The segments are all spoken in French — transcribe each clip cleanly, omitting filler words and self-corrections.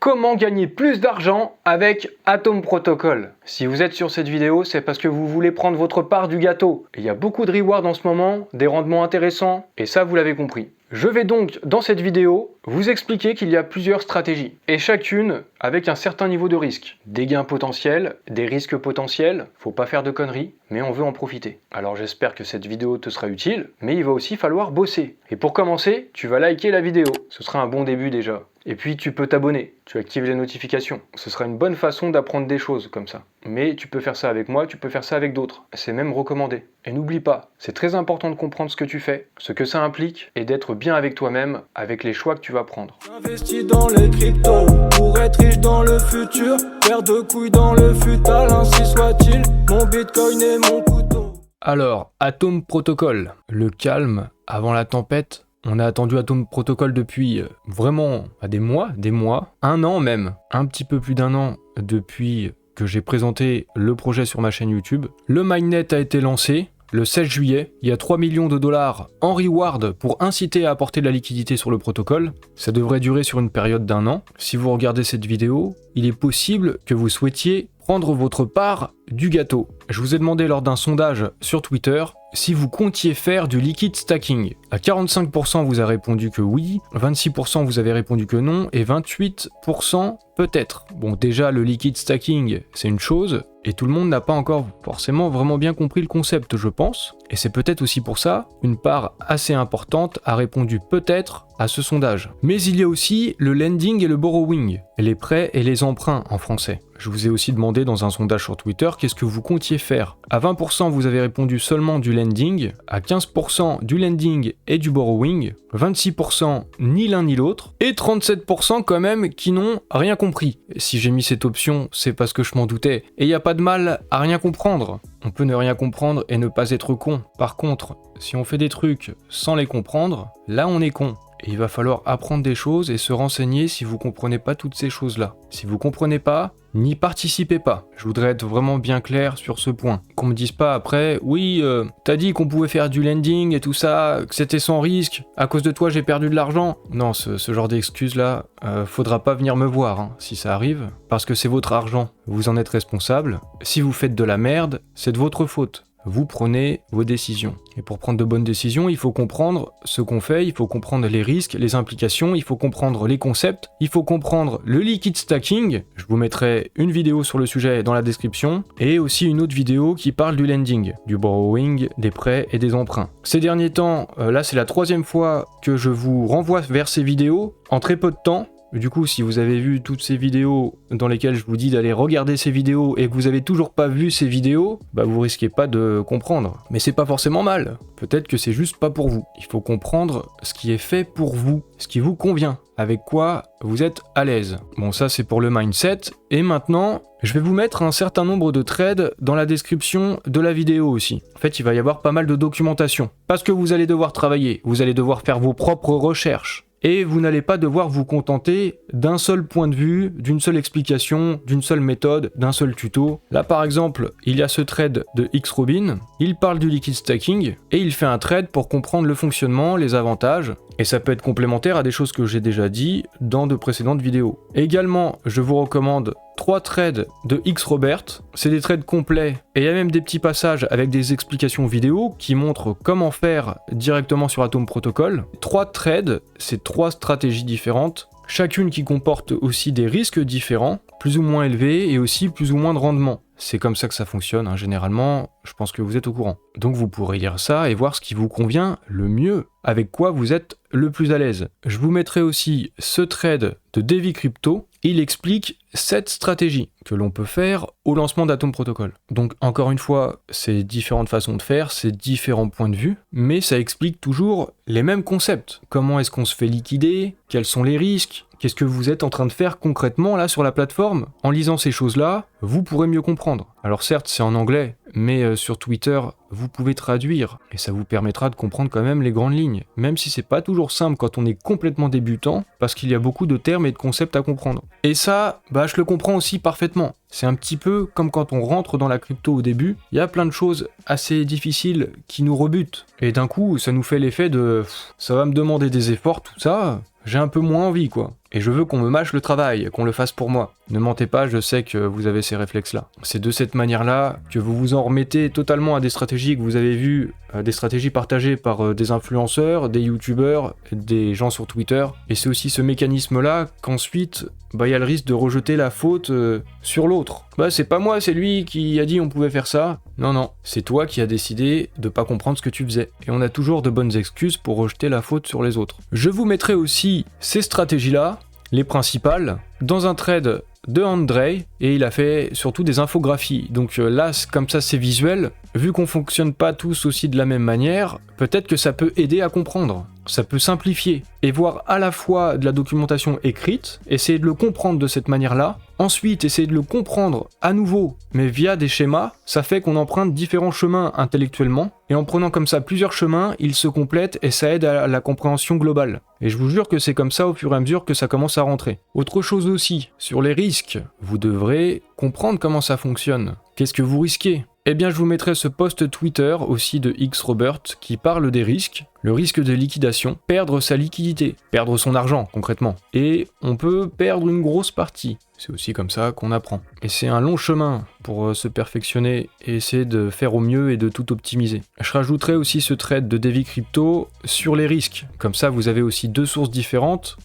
Comment gagner plus d'argent avec Atom Protocol? Si vous êtes sur cette vidéo, c'est parce que vous voulez prendre votre part du gâteau. Il y a beaucoup de rewards en ce moment, des rendements intéressants, et ça vous l'avez compris. Je vais donc, dans cette vidéo, vous expliquer qu'il y a plusieurs stratégies, et chacune avec un certain niveau de risque. Des gains potentiels, des risques potentiels, faut pas faire de conneries, mais on veut en profiter. Alors j'espère que cette vidéo te sera utile, mais il va aussi falloir bosser. Et pour commencer, tu vas liker la vidéo, ce sera un bon début déjà. Et puis tu peux t'abonner, tu actives les notifications. Ce sera une bonne façon d'apprendre des choses comme ça. Mais tu peux faire ça avec moi, tu peux faire ça avec d'autres. C'est même recommandé. Et n'oublie pas, c'est très important de comprendre ce que tu fais, ce que ça implique, et d'être bien avec toi-même, avec les choix que tu vas prendre. J'investis dans les cryptos, pour être riche dans le futur, paire de couilles dans le futal, ainsi soit-il, mon bitcoin et mon couteau. Alors, Atom Protocol, le calme avant la tempête. On a attendu Atom Protocol depuis vraiment des mois, un an même, un petit peu plus d'un an depuis que j'ai présenté le projet sur ma chaîne YouTube. Le mainnet a été lancé le 16 juillet, il y a 3 millions de dollars en reward pour inciter à apporter de la liquidité sur le protocole. Ça devrait durer sur une période d'un an. Si vous regardez cette vidéo, il est possible que vous souhaitiez prendre votre part du gâteau. Je vous ai demandé lors d'un sondage sur Twitter si vous comptiez faire du liquid stacking. À 45% vous avez répondu que oui, 26% vous avez répondu que non, et 28% peut-être. Bon, déjà le liquid stacking, c'est une chose, et tout le monde n'a pas encore forcément vraiment bien compris le concept, je pense. Et c'est peut-être aussi pour ça, une part assez importante a répondu peut-être à ce sondage. Mais il y a aussi le lending et le borrowing, les prêts et les emprunts en français. Je vous ai aussi demandé dans un sondage sur Twitter qu'est-ce que vous comptiez faire. À 20% vous avez répondu seulement du lending, à 15% du lending et du borrowing, 26% ni l'un ni l'autre, et 37% quand même qui n'ont rien compris. Si j'ai mis cette option, c'est parce que je m'en doutais. Et il n'y a pas de mal à rien comprendre. On peut ne rien comprendre et ne pas être con. Par contre, si on fait des trucs sans les comprendre, là on est con. Et il va falloir apprendre des choses et se renseigner si vous comprenez pas toutes ces choses-là. Si vous comprenez pas, n'y participez pas. Je voudrais être vraiment bien clair sur ce point. Qu'on me dise pas après, oui, t'as dit qu'on pouvait faire du lending et tout ça, que c'était sans risque, à cause de toi j'ai perdu de l'argent. Non, ce genre d'excuses-là, faudra pas venir me voir, hein, si ça arrive, parce que c'est votre argent, vous en êtes responsable. Si vous faites de la merde, c'est de votre faute. Vous prenez vos décisions. Et pour prendre de bonnes décisions, il faut comprendre ce qu'on fait, il faut comprendre les risques, les implications, il faut comprendre les concepts, il faut comprendre le liquid stacking. Je vous mettrai une vidéo sur le sujet dans la description, et aussi une autre vidéo qui parle du lending, du borrowing, des prêts et des emprunts. Ces derniers temps, là c'est la 3e fois que je vous renvoie vers ces vidéos, en très peu de temps. Du coup, si vous avez vu toutes ces vidéos dans lesquelles je vous dis d'aller regarder ces vidéos et que vous avez toujours pas vu ces vidéos, bah vous risquez pas de comprendre. Mais c'est pas forcément mal. Peut-être que c'est juste pas pour vous. Il faut comprendre ce qui est fait pour vous, ce qui vous convient, avec quoi vous êtes à l'aise. Bon, ça c'est pour le mindset. Et maintenant, je vais vous mettre un certain nombre de trades dans la description de la vidéo aussi. En fait, il va y avoir pas mal de documentation. Parce que vous allez devoir travailler, vous allez devoir faire vos propres recherches. Et vous n'allez pas devoir vous contenter d'un seul point de vue, d'une seule explication, d'une seule méthode, d'un seul tuto. Là par exemple, il y a ce trade de Xrobin, il parle du liquid stacking, et il fait un trade pour comprendre le fonctionnement, les avantages, et ça peut être complémentaire à des choses que j'ai déjà dit dans de précédentes vidéos. Également, je vous recommande 3 trades de Xrobert, c'est des trades complets, et il y a même des petits passages avec des explications vidéo qui montrent comment faire directement sur Atom Protocol. 3 trades, c'est 3 stratégies différentes, chacune qui comporte aussi des risques différents, plus ou moins élevés, et aussi plus ou moins de rendement. C'est comme ça que ça fonctionne, hein. Généralement, je pense que vous êtes au courant. Donc vous pourrez lire ça et voir ce qui vous convient le mieux, avec quoi vous êtes le plus à l'aise. Je vous mettrai aussi ce trade de Devi Crypto, il explique 7 stratégies que l'on peut faire au lancement d'Atom Protocol. Donc encore une fois, c'est différentes façons de faire, c'est différents points de vue, mais ça explique toujours les mêmes concepts. Comment est-ce qu'on se fait liquider? Quels sont les risques? Qu'est-ce que vous êtes en train de faire concrètement là sur la plateforme? En lisant ces choses-là, vous pourrez mieux comprendre. Alors certes, c'est en anglais, mais sur Twitter, vous pouvez traduire, et ça vous permettra de comprendre quand même les grandes lignes, même si c'est pas toujours simple quand on est complètement débutant, parce qu'il y a beaucoup de termes et de concepts à comprendre. Et ça, bah je le comprends aussi parfaitement. C'est un petit peu comme quand on rentre dans la crypto au début, il y a plein de choses assez difficiles qui nous rebutent, et d'un coup, ça nous fait l'effet de « ça va me demander des efforts, tout ça », j'ai un peu moins envie quoi. et je veux qu'on me mâche le travail, qu'on le fasse pour moi. Ne mentez pas, je sais que vous avez ces réflexes-là. C'est de cette manière-là que vous vous en remettez totalement à des stratégies que vous avez vues, des stratégies partagées par des influenceurs, des youtubeurs, des gens sur Twitter. Et c'est aussi ce mécanisme-là qu'ensuite, il y a le risque de rejeter la faute sur l'autre. C'est pas moi, c'est lui qui a dit on pouvait faire ça. Non, c'est toi qui as décidé de pas comprendre ce que tu faisais. Et on a toujours de bonnes excuses pour rejeter la faute sur les autres. Je vous mettrai aussi ces stratégies-là, les principales, dans un thread de Andrei, et il a fait surtout des infographies. Donc là, comme ça c'est visuel, vu qu'on fonctionne pas tous aussi de la même manière, peut-être que ça peut aider à comprendre. Ça peut simplifier et voir à la fois de la documentation écrite, essayer de le comprendre de cette manière-là, ensuite essayer de le comprendre à nouveau, mais via des schémas, ça fait qu'on emprunte différents chemins intellectuellement, et en prenant comme ça plusieurs chemins, ils se complètent et ça aide à la compréhension globale. Et je vous jure que c'est comme ça au fur et à mesure que ça commence à rentrer. Autre chose aussi, sur les risques, vous devrez comprendre comment ça fonctionne. Qu'est-ce que vous risquez ? Eh bien, je vous mettrai ce post Twitter aussi de X Robert qui parle des risques. Le risque de liquidation, perdre sa liquidité, perdre son argent concrètement. Et on peut perdre une grosse partie. C'est aussi comme ça qu'on apprend. Et c'est un long chemin pour se perfectionner et essayer de faire au mieux et de tout optimiser. Je rajouterai aussi ce thread de Devi Crypto sur les risques. Comme ça, vous avez aussi deux sources différentes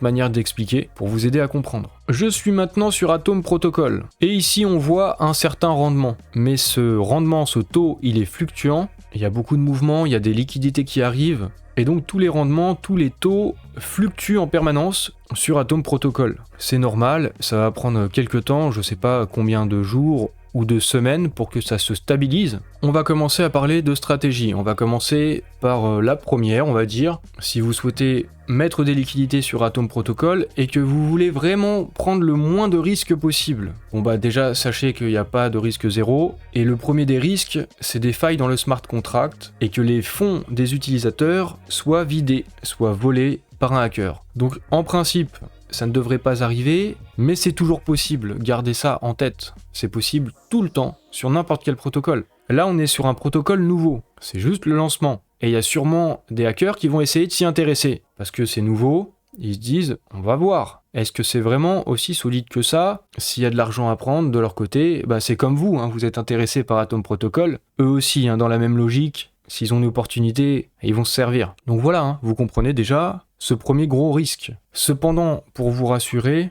manières d'expliquer pour vous aider à comprendre. Je suis maintenant sur Atom Protocol. Et ici, on voit un certain rendement. Mais ce rendement, ce taux, il est fluctuant. Il y a beaucoup de mouvements, il y a des liquidités qui arrivent. Et donc tous les rendements, tous les taux fluctuent en permanence sur Atom Protocol. C'est normal, ça va prendre quelques temps, je sais pas combien de jours ou de semaines pour que ça se stabilise. On va commencer à parler de stratégie. On va commencer par la première, on va dire. Si vous souhaitez mettre des liquidités sur Atom Protocol et que vous voulez vraiment prendre le moins de risques possible. Déjà, sachez qu'il n'y a pas de risque zéro. Et le premier des risques, c'est des failles dans le smart contract et que les fonds des utilisateurs soient vidés, soient volés par un hacker. Donc en principe, ça ne devrait pas arriver, mais c'est toujours possible, gardez ça en tête. C'est possible tout le temps, sur n'importe quel protocole. Là, on est sur un protocole nouveau, c'est juste le lancement. Et il y a sûrement des hackers qui vont essayer de s'y intéresser, parce que c'est nouveau, ils se disent, on va voir. Est-ce que c'est vraiment aussi solide que ça ? S'il y a de l'argent à prendre de leur côté, c'est comme vous, vous êtes intéressé par Atom Protocol, eux aussi, dans la même logique, s'ils ont une opportunité, ils vont se servir. Donc voilà, vous comprenez déjà ce premier gros risque. Cependant, pour vous rassurer,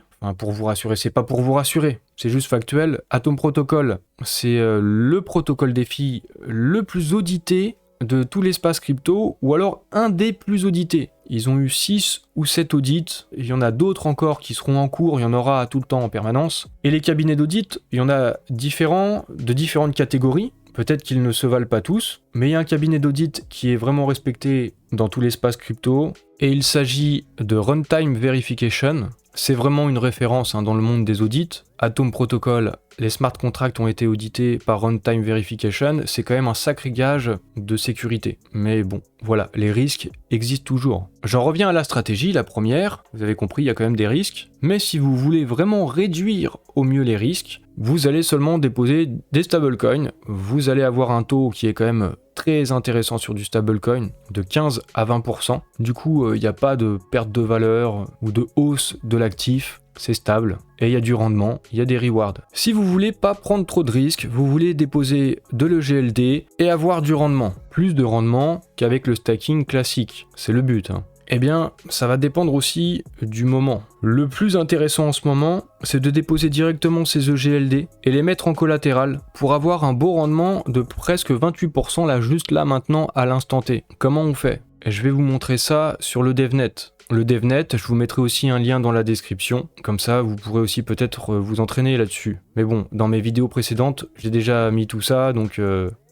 c'est pas pour vous rassurer, c'est juste factuel, Atom Protocol, c'est le protocole DeFi le plus audité de tout l'espace crypto, ou alors un des plus audités. Ils ont eu 6 ou 7 audits, il y en a d'autres encore qui seront en cours, il y en aura tout le temps en permanence. Et les cabinets d'audit, il y en a de différentes catégories. Peut-être qu'ils ne se valent pas tous, mais il y a un cabinet d'audit qui est vraiment respecté dans tout l'espace crypto, et il s'agit de Runtime Verification. C'est vraiment une référence dans le monde des audits. Atom Protocol, les smart contracts ont été audités par Runtime Verification, c'est quand même un sacré gage de sécurité. Mais bon, voilà, les risques existent toujours. J'en reviens à la stratégie, la première, vous avez compris, il y a quand même des risques, mais si vous voulez vraiment réduire au mieux les risques, vous allez seulement déposer des stablecoins, vous allez avoir un taux qui est quand même très intéressant sur du stablecoin, de 15 à 20%. Du coup, il n'y a pas de perte de valeur ou de hausse de l'actif, c'est stable, et il y a du rendement, il y a des rewards. Si vous voulez pas prendre trop de risques, vous voulez déposer de l'EGLD et avoir du rendement. Plus de rendement qu'avec le stacking classique, c'est le but. Eh bien, ça va dépendre aussi du moment. Le plus intéressant en ce moment, c'est de déposer directement ces EGLD et les mettre en collatéral pour avoir un beau rendement de presque 28% là, juste là, maintenant, à l'instant T. Comment on fait ? Je vais vous montrer ça sur le DevNet. Le DevNet, je vous mettrai aussi un lien dans la description, comme ça vous pourrez aussi peut-être vous entraîner là-dessus. Mais bon, dans mes vidéos précédentes, j'ai déjà mis tout ça, donc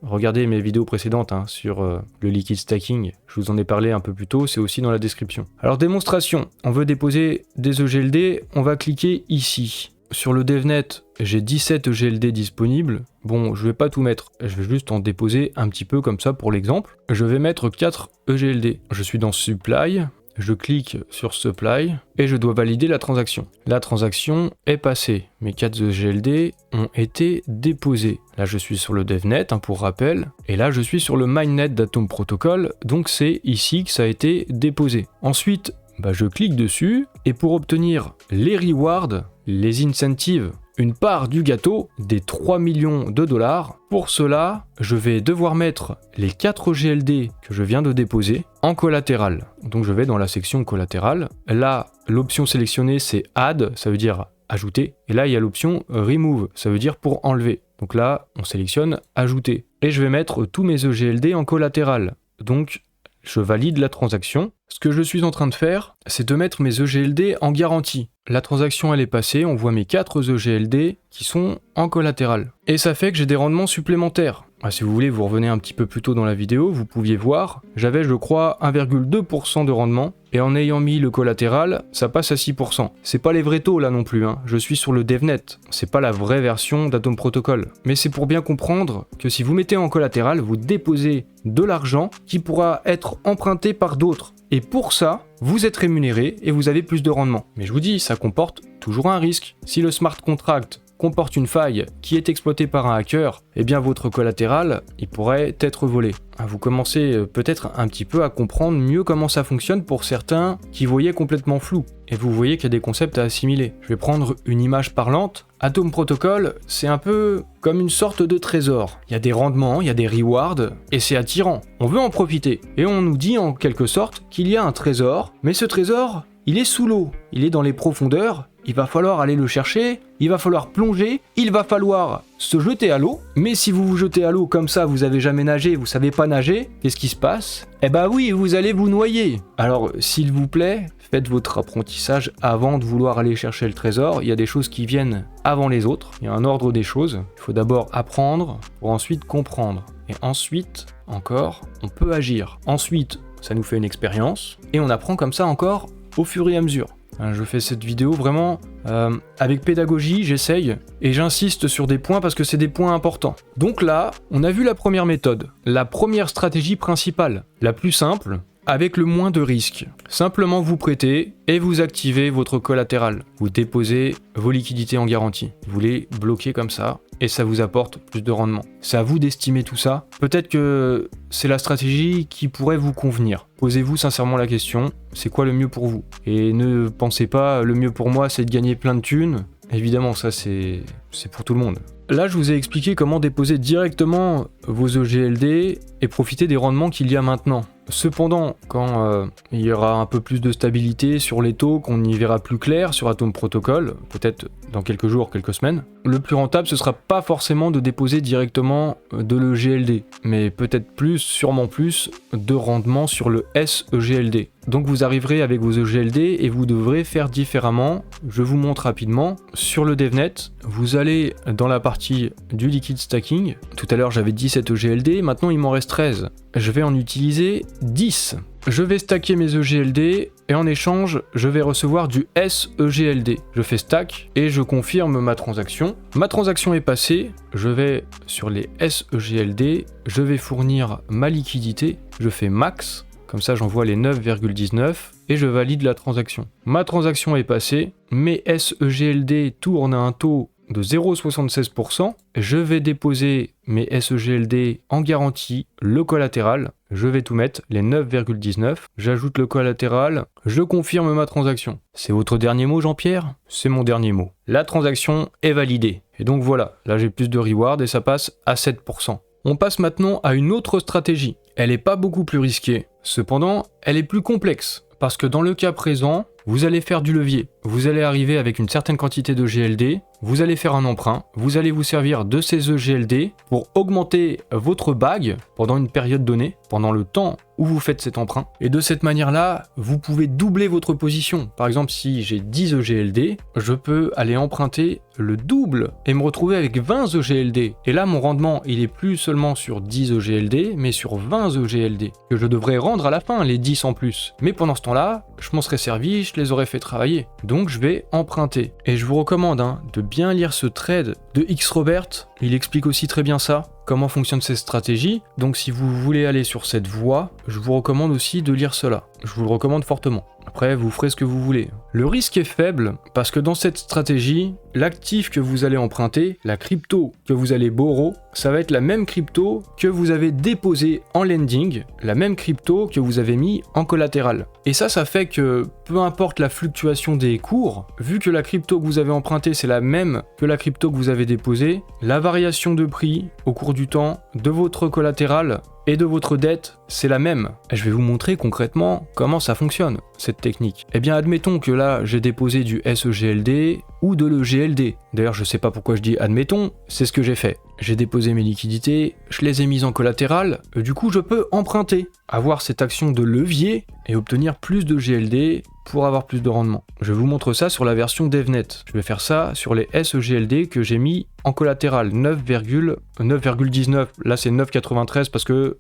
regardez mes vidéos précédentes sur le liquid stacking, je vous en ai parlé un peu plus tôt, c'est aussi dans la description. Alors démonstration, on veut déposer des EGLD, on va cliquer ici. Sur le DevNet, j'ai 17 EGLD disponibles. Bon, je vais pas tout mettre, je vais juste en déposer un petit peu comme ça pour l'exemple. Je vais mettre 4 EGLD. Je suis dans Supply, je clique sur Supply et je dois valider la transaction. La transaction est passée. Mes 4 EGLD ont été déposés. Là, je suis sur le DevNet, pour rappel. Et là, je suis sur le mainnet d'Atom Protocol. Donc, c'est ici que ça a été déposé. Ensuite, je clique dessus et pour obtenir les rewards, les incentives, une part du gâteau des 3 millions de dollars. Pour cela, je vais devoir mettre les 4 GLD que je viens de déposer en collatéral. Donc je vais dans la section collatéral. Là, l'option sélectionnée c'est Add, ça veut dire ajouter. Et là, il y a l'option Remove, ça veut dire pour enlever. Donc là, on sélectionne ajouter. Et je vais mettre tous mes EGLD en collatéral. Donc je valide la transaction. Ce que je suis en train de faire, c'est de mettre mes EGLD en garantie. La transaction elle est passée, on voit mes 4 EGLD qui sont en collatéral. Et ça fait que j'ai des rendements supplémentaires. Si vous voulez, vous revenez un petit peu plus tôt dans la vidéo, vous pouviez voir, j'avais je crois 1,2% de rendement, et en ayant mis le collatéral, ça passe à 6%. C'est pas les vrais taux là non plus, je suis sur le DevNet, c'est pas la vraie version d'Atom Protocol. Mais c'est pour bien comprendre que si vous mettez en collatéral, vous déposez de l'argent qui pourra être emprunté par d'autres. Et pour ça, vous êtes rémunéré et vous avez plus de rendement. Mais je vous dis, ça comporte toujours un risque. Si le smart contract comporte une faille qui est exploitée par un hacker, eh bien votre collatéral, il pourrait être volé. Vous commencez peut-être un petit peu à comprendre mieux comment ça fonctionne pour certains qui voyaient complètement flou. Et vous voyez qu'il y a des concepts à assimiler. Je vais prendre une image parlante. Atom Protocol, c'est un peu comme une sorte de trésor. Il y a des rendements, il y a des rewards, et c'est attirant. On veut en profiter. Et on nous dit en quelque sorte qu'il y a un trésor, mais ce trésor, il est sous l'eau. Il est dans les profondeurs. Il va falloir aller le chercher, il va falloir plonger, il va falloir se jeter à l'eau. Mais si vous vous jetez à l'eau comme ça, vous avez jamais nagé, vous savez pas nager, qu'est-ce qui se passe ? Eh ben oui, vous allez vous noyer. Alors, s'il vous plaît, faites votre apprentissage avant de vouloir aller chercher le trésor. Il y a des choses qui viennent avant les autres. Il y a un ordre des choses. Il faut d'abord apprendre pour ensuite comprendre. Et ensuite, encore, on peut agir. Ensuite, ça nous fait une expérience. Et on apprend comme ça encore au fur et à mesure. Je fais cette vidéo vraiment avec pédagogie, j'essaye, et j'insiste sur des points parce que c'est des points importants. Donc là, on a vu la première méthode, la première stratégie principale, la plus simple, avec le moins de risques. Simplement vous prêtez et vous activez votre collatéral. Vous déposez vos liquidités en garantie. Vous les bloquez comme ça et ça vous apporte plus de rendement. C'est à vous d'estimer tout ça. Peut-être que c'est la stratégie qui pourrait vous convenir. Posez-vous sincèrement la question, c'est quoi le mieux pour vous ? Et ne pensez pas, le mieux pour moi c'est de gagner plein de thunes. Évidemment, ça c'est pour tout le monde. Là, je vous ai expliqué comment déposer directement vos EGLD et profiter des rendements qu'il y a maintenant. Cependant, quand il y aura un peu plus de stabilité sur les taux, qu'on y verra plus clair sur Atom Protocol, peut-être dans quelques jours, quelques semaines, le plus rentable, ce sera pas forcément de déposer directement de l'EGLD, mais peut-être plus, sûrement plus, de rendement sur le SEGLD. Donc vous arriverez avec vos EGLD et vous devrez faire différemment. Je vous montre rapidement. Sur le DevNet, vous allez dans la partie du liquid stacking. Tout à l'heure j'avais 17 EGLD, maintenant il m'en reste 13. Je vais en utiliser 10. Je vais stacker mes EGLD et en échange, je vais recevoir du SEGLD. Je fais stack et je confirme ma transaction. Ma transaction est passée, je vais sur les SEGLD, je vais fournir ma liquidité, je fais max. Comme ça, j'envoie les 9,19 et je valide la transaction. Ma transaction est passée, mes SEGLD tournent à un taux de 0,76%. Je vais déposer mes SEGLD en garantie, le collatéral. Je vais tout mettre, les 9,19. J'ajoute le collatéral, je confirme ma transaction. C'est votre dernier mot, Jean-Pierre ? C'est mon dernier mot. La transaction est validée. Et donc voilà, là j'ai plus de reward et ça passe à 7%. On passe maintenant à une autre stratégie. Elle n'est pas beaucoup plus risquée. Cependant, elle est plus complexe. Parce que dans le cas présent, vous allez faire du levier. Vous allez arriver avec une certaine quantité de GLD, vous allez faire un emprunt, vous allez vous servir de ces EGLD pour augmenter votre bague pendant une période donnée, pendant le temps où vous faites cet emprunt. Et de cette manière-là, vous pouvez doubler votre position. Par exemple, si j'ai 10 EGLD, je peux aller emprunter le double et me retrouver avec 20 EGLD. Et là, mon rendement, il est plus seulement sur 10 EGLD, mais sur 20 EGLD, que je devrais rendre à la fin, les 10 en plus. Mais pendant ce temps-là, je m'en serais servi, je les aurais fait travailler. Donc je vais emprunter. Et je vous recommande de bien lire ce trade de Xrobert. Il explique aussi très bien ça, comment fonctionnent ces stratégies. Donc si vous voulez aller sur cette voie, je vous recommande aussi de lire cela. je vous le recommande fortement. Après, vous ferez ce que vous voulez. Le risque est faible parce que dans cette stratégie, l'actif que vous allez emprunter, la crypto que vous allez borrow, ça va être la même crypto que vous avez déposée en lending, la même crypto que vous avez mis en collatéral. Et ça fait que peu importe la fluctuation des cours, vu que la crypto que vous avez empruntée c'est la même que la crypto que vous avez déposée, la variation de prix au cours du temps de votre collatéral et de votre dette, c'est la même. Et je vais vous montrer concrètement comment ça fonctionne, cette technique. Eh bien, admettons que là, j'ai déposé du SEGLD ou de l'EGLD. D'ailleurs, je sais pas pourquoi je dis admettons, c'est ce que j'ai fait. J'ai déposé mes liquidités, je les ai mises en collatéral, du coup, je peux emprunter, avoir cette action de levier et obtenir plus de GLD pour avoir plus de rendement. Je vous montre ça sur la version DevNet. Je vais faire ça sur les SEGLD que j'ai mis en collatéral, 9,19. Là, c'est 9,93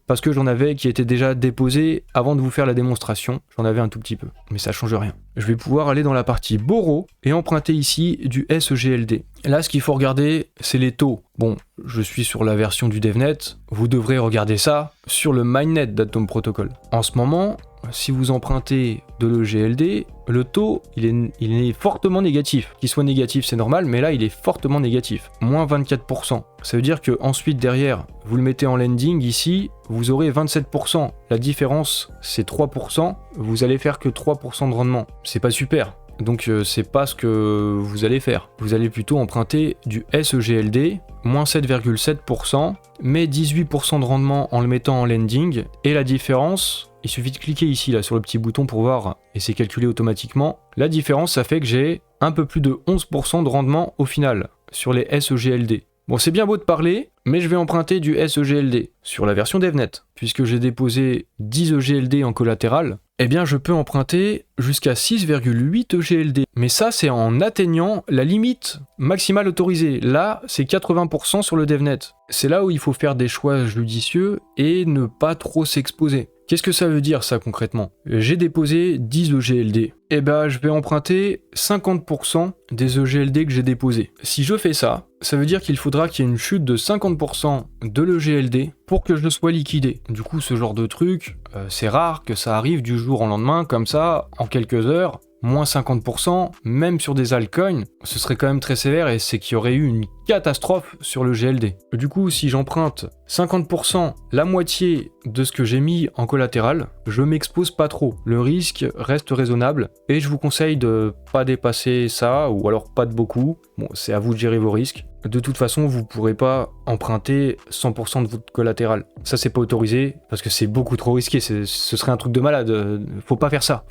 parce que j'en avais qui étaient déjà déposés avant de vous faire la démonstration. J'en avais un tout petit peu, mais ça change rien. Je vais pouvoir aller dans la partie borrow et emprunter ici du SEGLD. Là, ce qu'il faut regarder, c'est les taux. Bon, je suis sur la version du DevNet. Vous devrez regarder ça sur le mainnet d'Atom Protocol. En ce moment, si vous empruntez de l'EGLD, le taux, il est fortement négatif. Qu'il soit négatif, c'est normal, mais là, il est fortement négatif. Moins 24%. Ça veut dire que ensuite derrière, vous le mettez en lending ici, vous aurez 27%. La différence, c'est 3%. Vous allez faire que 3% de rendement. C'est pas super. Donc c'est pas ce que vous allez faire. Vous allez plutôt emprunter du SEGLD, moins 7,7%, mais 18% de rendement en le mettant en lending, et la différence, il suffit de cliquer ici là sur le petit bouton pour voir, et c'est calculé automatiquement. La différence, ça fait que j'ai un peu plus de 11% de rendement au final, sur les SEGLD. Bon, c'est bien beau de parler, mais je vais emprunter du SEGLD sur la version DevNet. Puisque j'ai déposé 10 EGLD en collatéral, eh bien je peux emprunter jusqu'à 6,8 EGLD. Mais ça, c'est en atteignant la limite maximale autorisée. Là, c'est 80% sur le DevNet. C'est là où il faut faire des choix judicieux et ne pas trop s'exposer. Qu'est-ce que ça veut dire ça concrètement? J'ai déposé 10 EGLD. Eh ben je vais emprunter 50% des EGLD que j'ai déposés. Si je fais ça, ça veut dire qu'il faudra qu'il y ait une chute de 50% de l'EGLD pour que je sois liquidé. Du coup, ce genre de truc, c'est rare que ça arrive du jour au lendemain, comme ça, en quelques heures. Moins 50%, même sur des altcoins, ce serait quand même très sévère et c'est qu'il y aurait eu une catastrophe sur le GLD. Du coup, si j'emprunte 50%, la moitié de ce que j'ai mis en collatéral, je m'expose pas trop. Le risque reste raisonnable et je vous conseille de pas dépasser ça ou alors pas de beaucoup. Bon, c'est à vous de gérer vos risques. De toute façon, vous pourrez pas emprunter 100% de votre collatéral. Ça, c'est pas autorisé parce que c'est beaucoup trop risqué. Ce serait un truc de malade. Faut pas faire ça.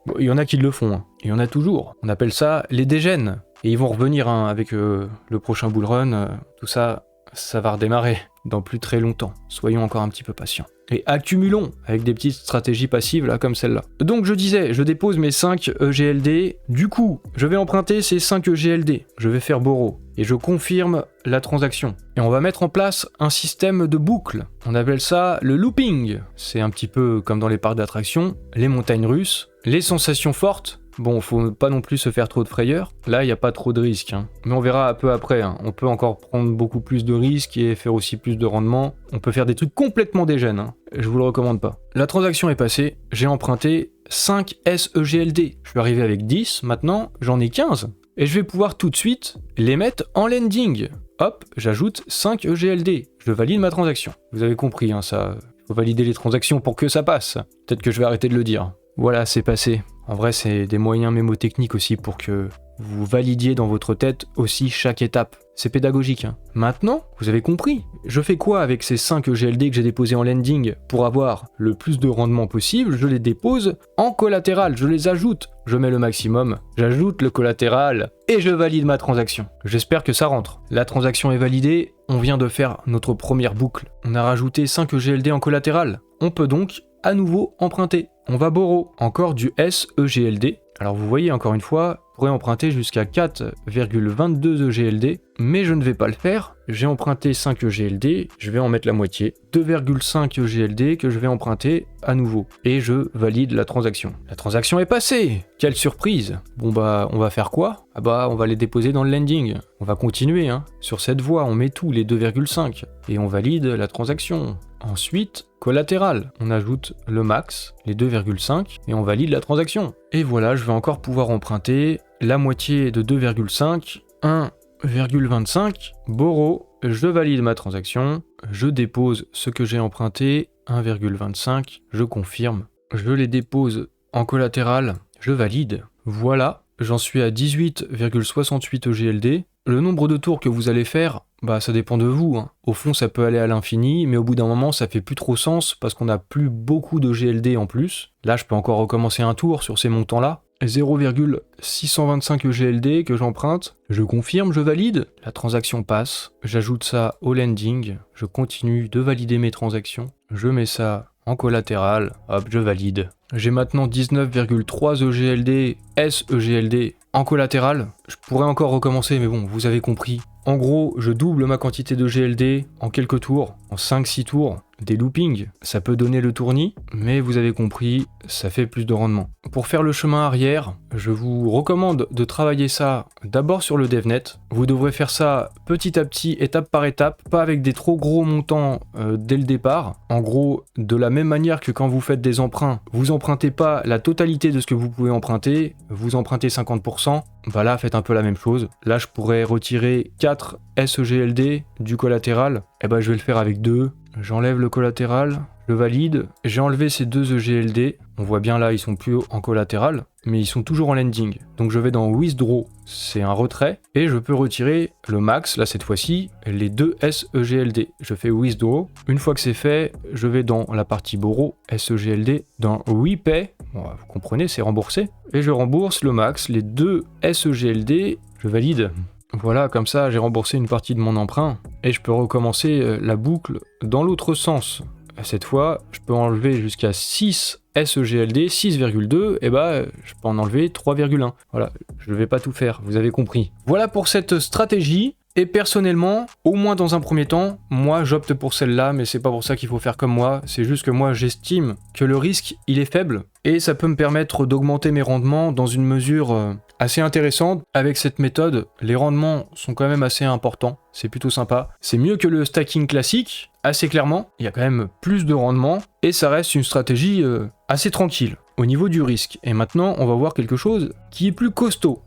Bon, il y en a qui le font. Hein. Il y en a toujours. On appelle ça les dégènes. Et ils vont revenir avec le prochain bull run. Tout ça, ça va redémarrer dans plus très longtemps. Soyons encore un petit peu patients. Et accumulons avec des petites stratégies passives là comme celle-là. Donc je disais, je dépose mes 5 EGLD. Du coup, je vais emprunter ces 5 EGLD. Je vais faire borrow. Et je confirme la transaction. Et on va mettre en place un système de boucle. On appelle ça le looping. C'est un petit peu comme dans les parcs d'attractions, les montagnes russes, les sensations fortes. Bon, faut pas non plus se faire trop de frayeur. Là, il n'y a pas trop de risques. Hein. Mais on verra un peu après. Hein. On peut encore prendre beaucoup plus de risques et faire aussi plus de rendement. On peut faire des trucs complètement dégènes. Hein. Je vous le recommande pas. La transaction est passée. J'ai emprunté 5 SEGLD. Je suis arrivé avec 10. Maintenant, j'en ai 15. Et je vais pouvoir tout de suite les mettre en lending. Hop, j'ajoute 5 EGLD. Je valide ma transaction. Vous avez compris, hein, ça. Il faut valider les transactions pour que ça passe. Peut-être que je vais arrêter de le dire. Voilà, c'est passé. En vrai, c'est des moyens mémotechniques aussi pour que vous validiez dans votre tête aussi chaque étape. C'est pédagogique. Hein. Maintenant, vous avez compris. Je fais quoi avec ces 5 EGLD que j'ai déposés en lending pour avoir le plus de rendement possible? Je les dépose en collatéral, je les ajoute. Je mets le maximum, j'ajoute le collatéral et je valide ma transaction. J'espère que ça rentre. La transaction est validée, on vient de faire notre première boucle. On a rajouté 5 EGLD en collatéral. On peut donc à nouveau emprunter. On va borrow encore du SEGLD. Alors vous voyez encore une fois, on pourrait emprunter jusqu'à 4,22 EGLD, mais je ne vais pas le faire. J'ai emprunté 5 EGLD, je vais en mettre la moitié. 2,5 EGLD que je vais emprunter à nouveau. Et je valide la transaction. La transaction est passée! Quelle surprise! Bon bah, on va faire quoi? Ah bah, on va les déposer dans le lending. On va continuer, hein. Sur cette voie, on met tout, les 2,5. Et on valide la transaction. Ensuite, collatéral. On ajoute le max, les 2,5, et on valide la transaction. Et voilà, je vais encore pouvoir emprunter la moitié de 2,5, 1,25, borrow, je valide ma transaction, je dépose ce que j'ai emprunté, 1,25, je confirme, je les dépose en collatéral, je valide. Voilà, j'en suis à 18,68 EGLD. Le nombre de tours que vous allez faire, bah ça dépend de vous, hein. Au fond ça peut aller à l'infini, mais au bout d'un moment ça fait plus trop sens parce qu'on n'a plus beaucoup de GLD en plus. Là je peux encore recommencer un tour sur ces montants-là. 0,625 EGLD que j'emprunte, je confirme, je valide, la transaction passe, j'ajoute ça au lending, je continue de valider mes transactions, je mets ça en collatéral, hop, je valide. J'ai maintenant 19,3 EGLD, SEGLD en collatéral, je pourrais encore recommencer mais bon, vous avez compris. En gros, je double ma quantité de GLD en quelques tours, en 5-6 tours, des loopings. Ça peut donner le tournis, mais vous avez compris, ça fait plus de rendement. Pour faire le chemin arrière, je vous recommande de travailler ça d'abord sur le DevNet. Vous devrez faire ça petit à petit, étape par étape, pas avec des trop gros montants dès le départ. En gros, de la même manière que quand vous faites des emprunts, vous empruntez pas la totalité de ce que vous pouvez emprunter, vous empruntez 50%. Bah là, faites un peu la même chose. Là, je pourrais retirer 4 SEGLD du collatéral. Et bah, je vais le faire avec 2. J'enlève le collatéral, je valide. J'ai enlevé ces 2 EGLD. On voit bien là, ils sont plus en collatéral, mais ils sont toujours en lending. Donc je vais dans Withdraw, c'est un retrait. Et je peux retirer le max, là cette fois-ci, les 2 SEGLD. Je fais Withdraw. Une fois que c'est fait, je vais dans la partie Borrow, SEGLD, dans Repay. Bon, vous comprenez, c'est remboursé. Et je rembourse le max, les 2 SEGLD, je valide. Voilà, comme ça j'ai remboursé une partie de mon emprunt et je peux recommencer la boucle dans l'autre sens. Cette fois, je peux enlever jusqu'à 6 SEGLD, 6,2, et bah je peux en enlever 3,1. Voilà, je ne vais pas tout faire, vous avez compris. Voilà pour cette stratégie. Et personnellement, au moins dans un premier temps, moi j'opte pour celle-là, mais c'est pas pour ça qu'il faut faire comme moi, c'est juste que moi j'estime que le risque il est faible, et ça peut me permettre d'augmenter mes rendements dans une mesure assez intéressante. Avec cette méthode, les rendements sont quand même assez importants, c'est plutôt sympa. C'est mieux que le stacking classique, assez clairement, il y a quand même plus de rendement, et ça reste une stratégie assez tranquille au niveau du risque. Et maintenant, on va voir quelque chose qui est plus costaud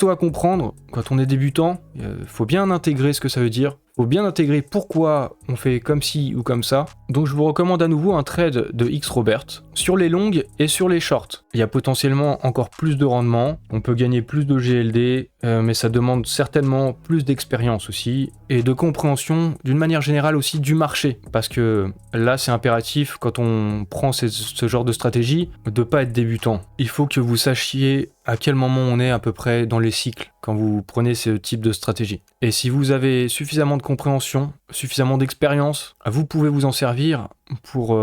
à comprendre quand on est débutant. Faut bien intégrer ce que ça veut dire, faut bien intégrer pourquoi on fait comme ci ou comme ça. Donc je vous recommande à nouveau un trade de Xrobert sur les longues et sur les shorts. Il y a potentiellement encore plus de rendement, on peut gagner plus de GLD, mais ça demande certainement plus d'expérience aussi et de compréhension d'une manière générale aussi du marché, parce que là c'est impératif quand on prend ce genre de stratégie de pas être débutant. Il faut que vous sachiez à quel moment on est à peu près dans les cycles quand vous prenez ce type de stratégie. Et si vous avez suffisamment de compréhension, suffisamment d'expérience, vous pouvez vous en servir pour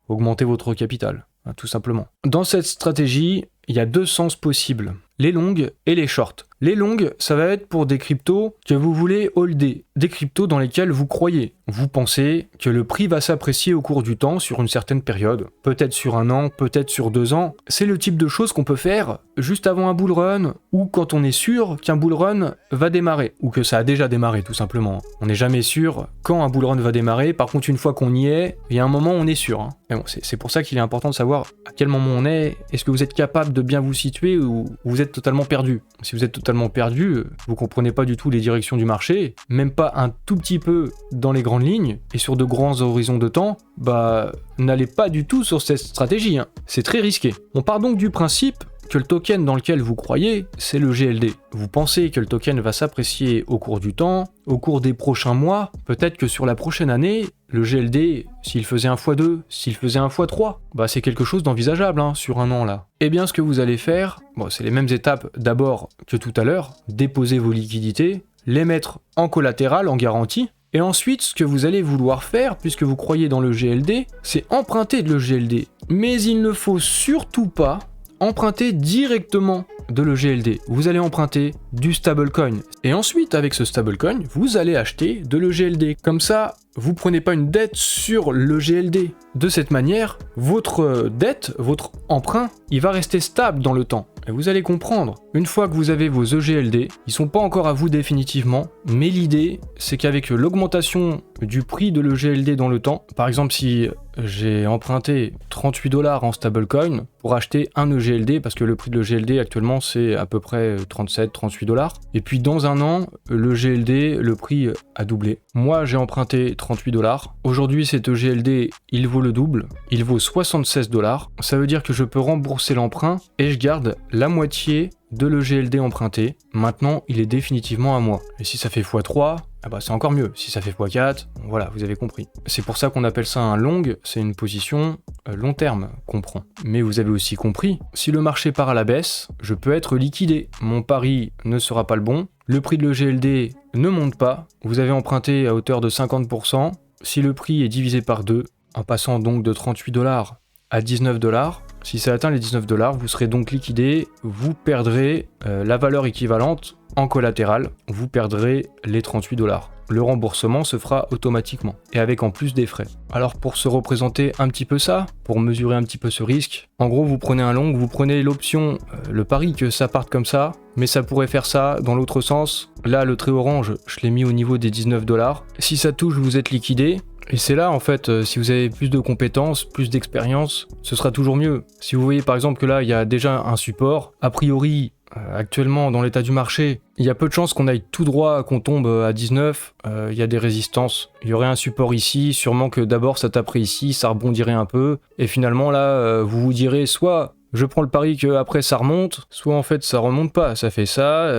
augmenter votre capital, tout simplement. Dans cette stratégie, il y a 2 sens possibles, les longues et les shorts. Les longues, ça va être pour des cryptos que vous voulez holder, des cryptos dans lesquels vous croyez. Vous pensez que le prix va s'apprécier au cours du temps sur une certaine période, peut-être sur 1 an, peut-être sur 2 ans. C'est le type de choses qu'on peut faire juste avant un bull run, ou quand on est sûr qu'un bull run va démarrer, ou que ça a déjà démarré tout simplement. On n'est jamais sûr quand un bull run va démarrer, par contre une fois qu'on y est, il y a un moment où on est sûr. Mais bon, c'est pour ça qu'il est important de savoir à quel moment on est, est-ce que vous êtes capable de bien vous situer ou vous êtes totalement perdu. Si vous êtes totalement perdu, vous comprenez pas du tout les directions du marché, même pas un tout petit peu dans les grandes lignes, et sur de grands horizons de temps, bah n'allez pas du tout sur cette stratégie, c'est très risqué. On part donc du principe que le token dans lequel vous croyez, c'est le GLD. Vous pensez que le token va s'apprécier au cours du temps, au cours des prochains mois, peut-être que sur la prochaine année, le GLD, s'il faisait 1 x 2, s'il faisait 1 x 3, bah c'est quelque chose d'envisageable sur 1 an là. Eh bien ce que vous allez faire, c'est les mêmes étapes d'abord que tout à l'heure, déposer vos liquidités, les mettre en collatéral, en garantie, et ensuite ce que vous allez vouloir faire, puisque vous croyez dans le GLD, c'est emprunter de le GLD. Mais il ne faut surtout pas emprunter directement de l'EGLD. Vous allez emprunter du stablecoin. Et ensuite, avec ce stablecoin, vous allez acheter de l'EGLD. Comme ça, vous prenez pas une dette sur l'EGLD. De cette manière, votre dette, votre emprunt, il va rester stable dans le temps. Et vous allez comprendre, une fois que vous avez vos EGLD, ils sont pas encore à vous définitivement, mais l'idée, c'est qu'avec l'augmentation du prix de l'EGLD dans le temps, par exemple si j'ai emprunté 38 $ en stablecoin pour acheter un EGLD, parce que le prix de l'EGLD actuellement c'est à peu près 37-38 $, et puis dans un an, l'EGLD, le prix a doublé. Moi j'ai emprunté 38 $, aujourd'hui cet EGLD il vaut le double, il vaut 76 $, ça veut dire que je peux rembourser l'emprunt et je garde la moitié de l'EGLD emprunté. Maintenant, il est définitivement à moi. Et si ça fait x3, ah bah c'est encore mieux. Si ça fait x4, voilà, vous avez compris. C'est pour ça qu'on appelle ça un long, c'est une position long terme qu'on prend. Mais vous avez aussi compris, si le marché part à la baisse, je peux être liquidé. Mon pari ne sera pas le bon, le prix de l'EGLD ne monte pas, vous avez emprunté à hauteur de 50%, si le prix est divisé par 2, en passant donc de 38 $ à 19 $, si ça atteint les 19 $, vous serez donc liquidé, vous perdrez la valeur équivalente en collatéral, vous perdrez les 38 $. Le remboursement se fera automatiquement, et avec en plus des frais. Alors pour se représenter un petit peu ça, pour mesurer un petit peu ce risque, en gros vous prenez un long, vous prenez l'option, le pari que ça parte comme ça, mais ça pourrait faire ça dans l'autre sens. Là le trait orange, je l'ai mis au niveau des 19 $. Si ça touche, vous êtes liquidé. Et c'est là, en fait, si vous avez plus de compétences, plus d'expérience, ce sera toujours mieux. Si vous voyez par exemple que là, il y a déjà un support, a priori, actuellement, dans l'état du marché, il y a peu de chances qu'on aille tout droit, qu'on tombe à 19, il y a des résistances. Il y aurait un support ici, sûrement que d'abord ça taperait ici, ça rebondirait un peu, et finalement là, vous vous direz soit... Je prends le pari qu'après ça remonte, soit en fait ça remonte pas, ça fait ça,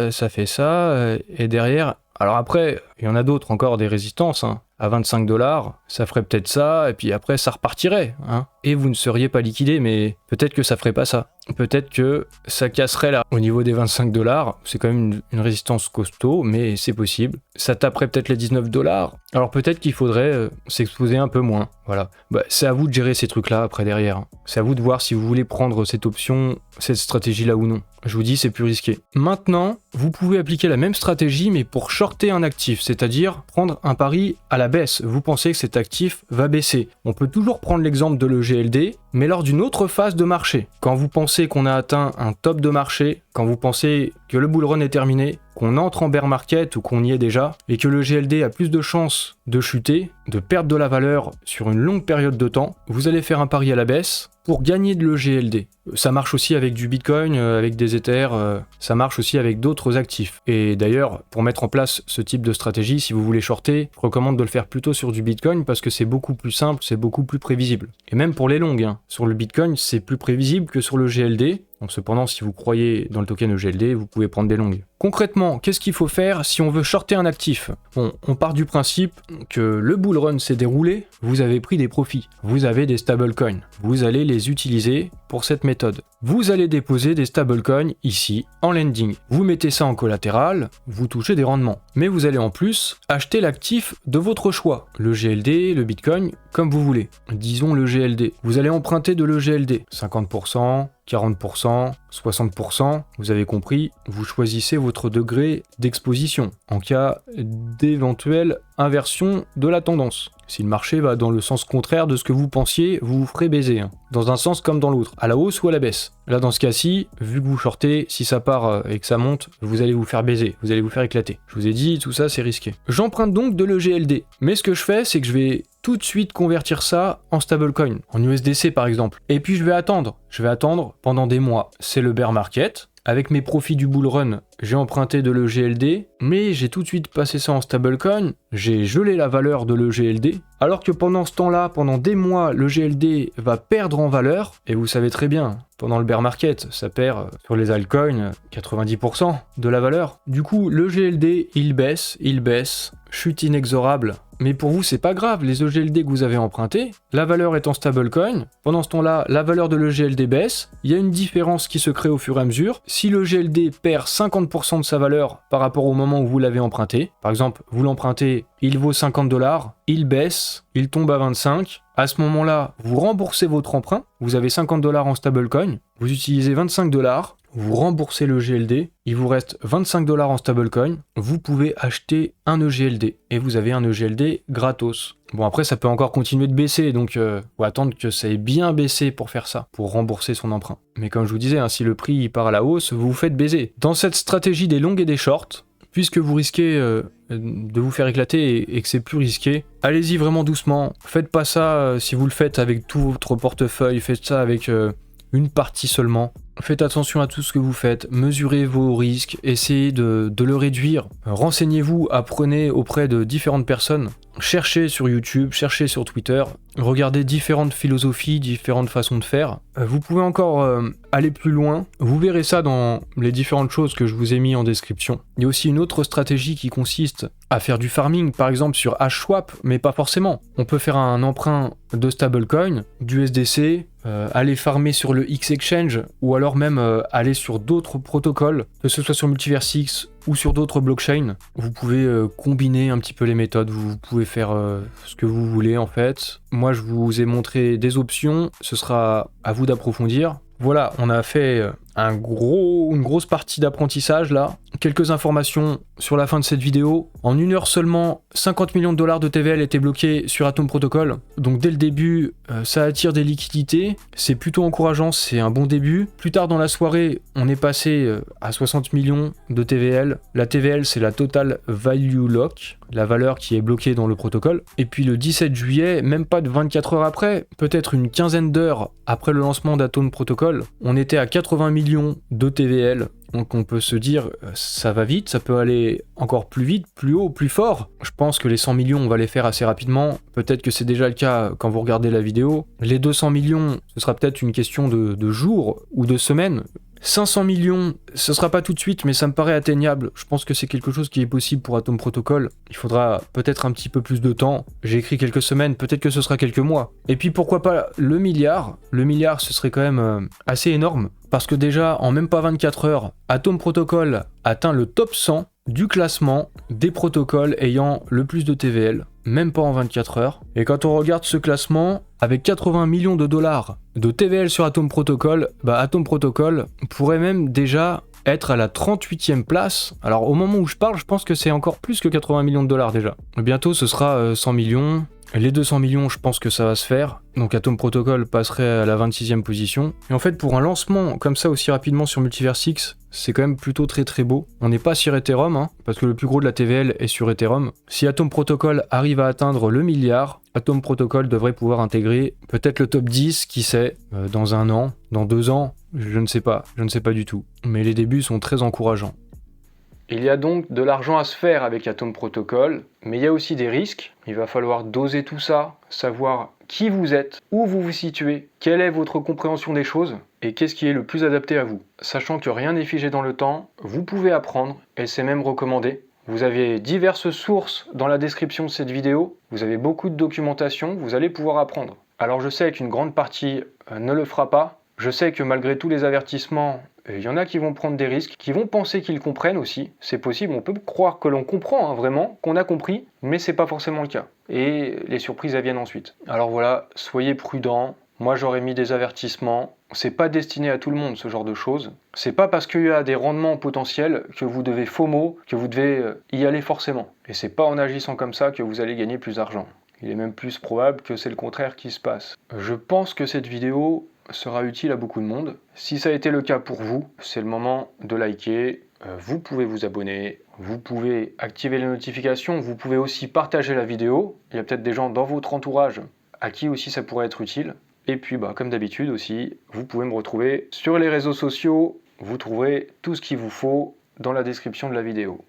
et derrière... Alors après, il y en a d'autres encore, des résistances, hein. À 25 $, ça ferait peut-être ça, et puis après ça repartirait, hein. Et vous ne seriez pas liquidé, mais peut-être que ça ferait pas ça. Peut-être que ça casserait là. Au niveau des 25 $, c'est quand même une résistance costaud, mais c'est possible. Ça taperait peut-être les 19 $. Alors peut-être qu'il faudrait s'exposer un peu moins. Voilà. Bah, c'est à vous de gérer ces trucs-là après derrière. C'est à vous de voir si vous voulez prendre cette option, cette stratégie-là ou non. Je vous dis, c'est plus risqué. Maintenant, vous pouvez appliquer la même stratégie, mais pour shorter un actif, c'est-à-dire prendre un pari à la baisse. Vous pensez que cet actif va baisser. On peut toujours prendre l'exemple de l'EGLD, mais lors d'une autre phase de marché. Quand vous pensez qu'on a atteint un top de marché, quand vous pensez que le bull run est terminé, qu'on entre en bear market ou qu'on y est déjà, et que le GLD a plus de chances de chuter, de perdre de la valeur sur une longue période de temps, vous allez faire un pari à la baisse pour gagner de l'EGLD. Ça marche aussi avec du Bitcoin, avec des Ethers, ça marche aussi avec d'autres actifs. Et d'ailleurs, pour mettre en place ce type de stratégie, si vous voulez shorter, je recommande de le faire plutôt sur du Bitcoin parce que c'est beaucoup plus simple, c'est beaucoup plus prévisible. Et même pour les longues, hein. Sur le Bitcoin, c'est plus prévisible que sur le GLD. Donc cependant, si vous croyez dans le token EGLD, vous pouvez prendre des longues. Concrètement, qu'est-ce qu'il faut faire si on veut shorter un actif? Bon, on part du principe que le bull run s'est déroulé, vous avez pris des profits, vous avez des stablecoins, vous allez les utiliser pour cette méthode. Vous allez déposer des stablecoins ici, en lending. Vous mettez ça en collatéral, vous touchez des rendements. Mais vous allez en plus acheter l'actif de votre choix, le GLD, le Bitcoin, comme vous voulez. Disons le GLD. Vous allez emprunter de l'EGLD, 50%, 40%, 60%, vous avez compris, vous choisissez votre degré d'exposition en cas d'éventuelle inversion de la tendance. Si le marché va dans le sens contraire de ce que vous pensiez, vous vous ferez baiser, hein. Dans un sens comme dans l'autre, à la hausse ou à la baisse. Là, dans ce cas-ci, vu que vous shortez, si ça part et que ça monte, vous allez vous faire baiser, vous allez vous faire éclater. Je vous ai dit, tout ça, c'est risqué. J'emprunte donc de l'EGLD, mais ce que je fais, c'est que je vais tout de suite convertir ça en stablecoin, en USDC par exemple. Et puis je vais attendre pendant des mois. C'est le bear market. Avec mes profits du bull run, j'ai emprunté de l'EGLD, mais j'ai tout de suite passé ça en stablecoin, j'ai gelé la valeur de l'EGLD, alors que pendant ce temps-là, pendant des mois, l'EGLD va perdre en valeur, et vous savez très bien, pendant le bear market, ça perd sur les altcoins 90% de la valeur. Du coup, l'EGLD, il baisse, chute inexorable. Mais pour vous, c'est pas grave, les EGLD que vous avez empruntés, la valeur est en stablecoin, pendant ce temps-là, la valeur de l'EGLD baisse, il y a une différence qui se crée au fur et à mesure. Si l'EGLD perd 50% de sa valeur par rapport au moment où vous l'avez emprunté, par exemple, vous l'empruntez, il vaut 50 $, il baisse, il tombe à 25, À ce moment-là, vous remboursez votre emprunt, vous avez 50 $ en stablecoin, vous utilisez 25 $, vous remboursez le GLD, il vous reste 25 $ en stablecoin, vous pouvez acheter un EGLD et vous avez un EGLD gratos. Bon, après ça peut encore continuer de baisser, donc faut attendre que ça ait bien baissé pour faire ça, pour rembourser son emprunt. Mais comme je vous disais, hein, si le prix part à la hausse, vous vous faites baiser. Dans cette stratégie des longues et des shorts, puisque vous risquez de vous faire éclater et que c'est plus risqué, allez-y vraiment doucement. Faites pas ça si vous le faites avec tout votre portefeuille, faites ça avec une partie seulement. Faites attention à tout ce que vous faites, mesurez vos risques, essayez de le réduire. Renseignez-vous, apprenez auprès de différentes personnes. Cherchez sur YouTube, cherchez sur Twitter, regardez différentes philosophies, différentes façons de faire. Vous pouvez encore aller plus loin, vous verrez ça dans les différentes choses que je vous ai mis en description. Il y a aussi une autre stratégie qui consiste à faire du farming, par exemple sur Hashswap, mais pas forcément. On peut faire un emprunt de stablecoin, du SDC, aller farmer sur le X-Exchange, ou alors même aller sur d'autres protocoles, que ce soit sur Multiversix ou sur d'autres blockchains. Vous pouvez combiner un petit peu les méthodes, vous pouvez faire ce que vous voulez en fait. Moi je vous ai montré des options, ce sera à vous d'approfondir. Voilà, on a fait une grosse partie d'apprentissage là. Quelques informations sur la fin de cette vidéo. En 1 heure seulement, 50 millions de $ de TVL étaient bloqués sur Atom Protocol. Donc dès le début, ça attire des liquidités. C'est plutôt encourageant, c'est un bon début. Plus tard dans la soirée, on est passé à 60 millions de TVL. La TVL, c'est la Total Value Lock, la valeur qui est bloquée dans le protocole. Et puis le 17 juillet, même pas de 24 heures après, peut-être une quinzaine d'heures après le lancement d'Atom Protocol, on était à 80 millions de TVL. Donc on peut se dire, ça va vite, ça peut aller encore plus vite, plus haut, plus fort. Je pense que les 100 millions, on va les faire assez rapidement. Peut-être que c'est déjà le cas quand vous regardez la vidéo. Les 200 millions, ce sera peut-être une question de jours ou de semaines. 500 millions, ce sera pas tout de suite, mais ça me paraît atteignable. Je pense que c'est quelque chose qui est possible pour Atom Protocol. Il faudra peut-être un petit peu plus de temps. J'ai écrit quelques semaines, peut-être que ce sera quelques mois. Et puis pourquoi pas le milliard. Le milliard, ce serait quand même assez énorme. Parce que déjà, en même pas 24 heures, Atom Protocol atteint le top 100 du classement des protocoles ayant le plus de TVL, même pas en 24 heures. Et quand on regarde ce classement, avec 80 millions de $ de TVL sur Atom Protocol, Atom Protocol pourrait même déjà être à la 38e place. Alors au moment où je parle, je pense que c'est encore plus que 80 millions de $ déjà. Bientôt ce sera 100 millions. Les 200 millions, je pense que ça va se faire. Donc Atom Protocol passerait à la 26e position. Et en fait, pour un lancement comme ça aussi rapidement sur Multiversix, c'est quand même plutôt très très beau. On n'est pas sur Ethereum, hein, parce que le plus gros de la TVL est sur Ethereum. Si Atom Protocol arrive à atteindre le milliard, Atom Protocol devrait pouvoir intégrer peut-être le top 10, qui sait, dans 1 an, dans 2 ans, je ne sais pas du tout. Mais les débuts sont très encourageants. Il y a donc de l'argent à se faire avec Atom Protocol, mais il y a aussi des risques. Il va falloir doser tout ça, savoir qui vous êtes, où vous vous situez, quelle est votre compréhension des choses, et qu'est-ce qui est le plus adapté à vous. Sachant que rien n'est figé dans le temps, vous pouvez apprendre, et c'est même recommandé. Vous avez diverses sources dans la description de cette vidéo, vous avez beaucoup de documentation, vous allez pouvoir apprendre. Alors je sais qu'une grande partie ne le fera pas, je sais que malgré tous les avertissements, il y en a qui vont prendre des risques, qui vont penser qu'ils comprennent aussi. C'est possible, on peut croire que l'on comprend vraiment, qu'on a compris, mais c'est pas forcément le cas. Et les surprises elles viennent ensuite. Alors voilà, soyez prudents. Moi j'aurais mis des avertissements. C'est pas destiné à tout le monde ce genre de choses. C'est pas parce qu'il y a des rendements potentiels que vous devez FOMO, que vous devez y aller forcément. Et c'est pas en agissant comme ça que vous allez gagner plus d'argent. Il est même plus probable que c'est le contraire qui se passe. Je pense que cette vidéo sera utile à beaucoup de monde. Si ça a été le cas pour vous, c'est le moment de liker, vous pouvez vous abonner, vous pouvez activer les notifications, vous pouvez aussi partager la vidéo. Il y a peut-être des gens dans votre entourage à qui aussi ça pourrait être utile. Et puis comme d'habitude aussi, vous pouvez me retrouver sur les réseaux sociaux, vous trouverez tout ce qu'il vous faut dans la description de la vidéo.